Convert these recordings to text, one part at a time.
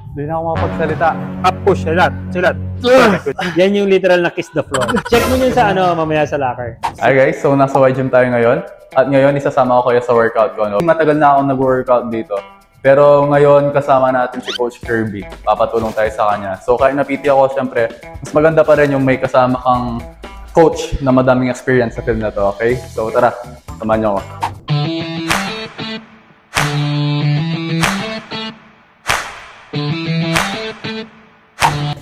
Hindi na ako makapagsalita. Up, push, silat. Yan yung literal na kiss the floor. Check mo yun sa mamaya sa locker. Hi guys, so nasa Y-Gym tayo ngayon. At ngayon, isasama ko kayo sa workout ko. Matagal na akong nag-workout dito. Pero ngayon, kasama natin si Coach Kirby. Papatulong tayo sa kanya. So kahit na-PT ako, syempre, mas maganda pa rin yung may kasama kang coach na madaming experience sa field na to, okay? So tara, samahan niyo ako.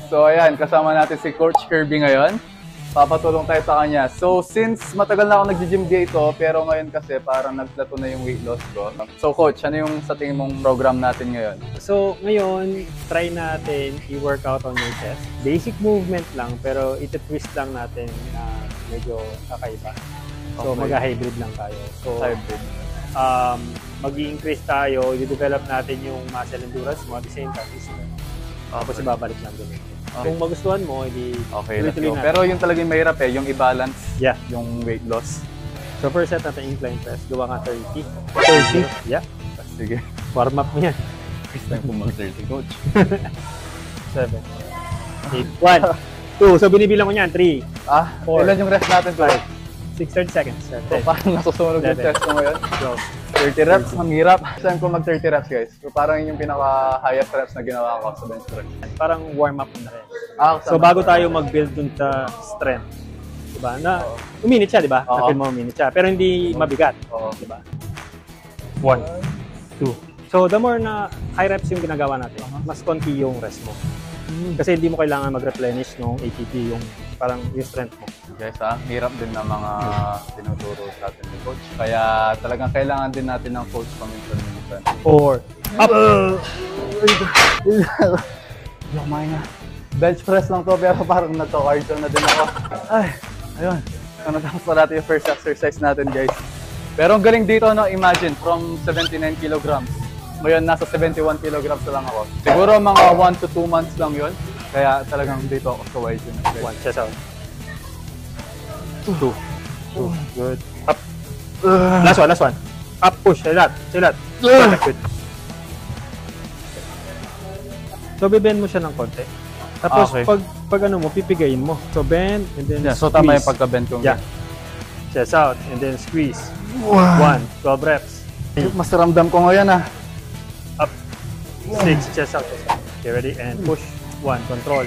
So ayan, kasama natin si Coach Kirby ngayon. Papatulong tayo sa kanya. So since matagal na ako nag-gym dito, pero ngayon kasi parang nagplato na yung weight loss ko. So Coach, ano yung sa tingin mong program natin ngayon? So ngayon, try natin i-workout on your chest. Basic movement lang, pero iti-twist lang natin medyo kakaiba. So Okay. mag-hybrid lang tayo. So Hybrid. mag-i-increase tayo, i-develop natin yung muscle endurance mo at the same time, tapos ibabalik lang din. Okay. Kung magustuhan mo, hindi Okay, let's go. Pero yung talaga yung mahirap yung i-balance yung weight loss. So first set natin incline press, gawa ka 30. 30? Yeah. Sige. Warm up mo yan. First time kong mag-30, Coach. 7, 8, 1, 2. So binibilang ko niyan. 3, Four. Ilan yung rest natin, Coach? 6, 30 seconds. So parang nasusunog yung 11. test ko ngayon. So, 30 reps, ang hirap. First time ko mag-30 reps, guys. So parang yun yung pinaka-highest reps na ginawa ko sa bench press. parang warm up na rin. So So bago tayo mag-build dun sa strength, diba? Na uminit siya, diba? Oo. Na-feel mo uminit siya. Pero hindi mabigat. Oo. Diba? 1, 2. So the more na high reps yung ginagawa natin, mas konti yung rest mo. Kasi hindi mo kailangan mag-replenish ng ATP, yung parang yung strength mo. guys, hirap din ng mga tinuturo sa atin ni Coach. Kaya talagang kailangan din natin ng coach paminsan-minsan. 4, up! Hindi ako na. Bench press lang to, pero parang nagka-cardio na din ako. Ay, ayun. So, natapos pa natin yung first exercise natin, guys. Pero ang galing dito, no? Imagine, from 79 kilograms. Ngayon, nasa 71 kilograms na lang ako. Siguro mga 1 to 2 months lang yun. Kaya talagang dito ako sa Y-Gym. 1, chest out. 2, good. Up. Last one. Up, push, silat. Perfect, good. So, bibend mo siya ng konti. Tapos, Okay. pag ano mo, pipigayin mo. So, bend, and then So squeeze. tama yung pagka-bend ko. Yeah. Chest out, and then squeeze. 1, 12 reps. Mas ramdam ko ngayon, Up. 6, chest out. Okay, ready? And push. 1, control.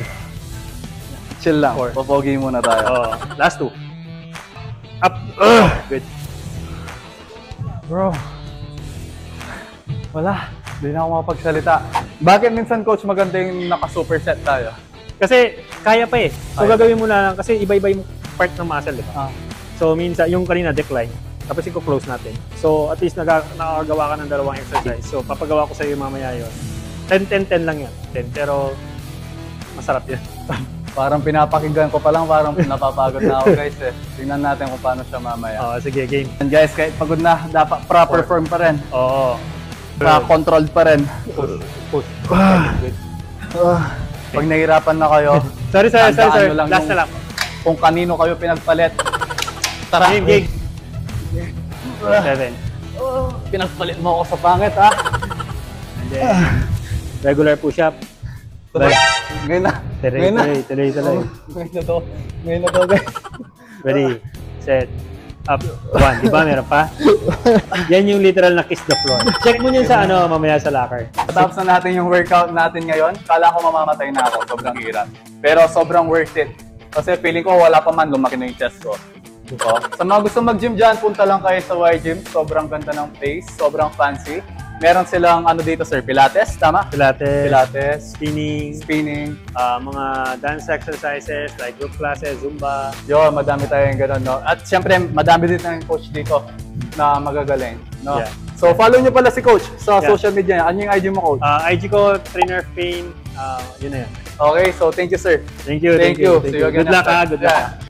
Chill lang. 4. Popogi muna tayo. Last 2. Up. Good. Bro. Wala. Hindi na ako makapagsalita. Bakit minsan, Coach, maganda yung naka-superset tayo? Kasi kaya pa eh. So Kaya. gagawin mo na lang kasi iba-iba yung part ng muscle, di ba? So minsan yung kanina decline, tapos i-close natin. So at least nakagawa ka ng dalawang exercise. So papagawa ko sa iyo mamaya 'yon. 10 lang 'yan. 10 pero masarap 'yan. Parang pinapakinggan ko pa lang, parang napapagod na ako, guys. Tingnan natin kung paano siya mamaya. Sige, game. And guys, kahit pagod na, dapat proper form pa rin. Oo. Controlled pa rin. Push. Good. Pag nahirapan na kayo, Sorry. tandaan nyo lang Last yung- na lang. kung kanino kayo pinagpalit. Tara. Game. 7. Pinagpalit mo ako sa pangit, ha? And then regular push-up. Ngayon na. Ngayon na. Tuloy. Ngayon na to. Ngayon na to, guys. Ready, set, up, 1. Di ba meron pa? Yan yung literal na kiss the floor. Check mo yun sa mamaya sa locker. Tapos na natin yung workout natin ngayon. Kala ko mamamatay na ako. Sobrang hirap. Pero sobrang worth it. Kasi feeling ko wala pa man lumaki na yung chest ko. So, sa mga gusto mag-gym dyan, punta lang kayo sa Y-Gym. Sobrang ganda ng place. Sobrang fancy. Meron silang dito, sir? Pilates, tama? Pilates, spinning. Mga dance exercises like group classes, Zumba. Yun, madami tayong gano'n, no? At syempre, madami din tayong coach dito na magagaling, no? Yeah. So, follow nyo pala si Coach sa social media niya. Ano yung IG mo, Coach? IG ko, Trainer Fame. Yun na yun. Okay, so thank you, sir. Thank you. See you again Good luck, next time. Good luck.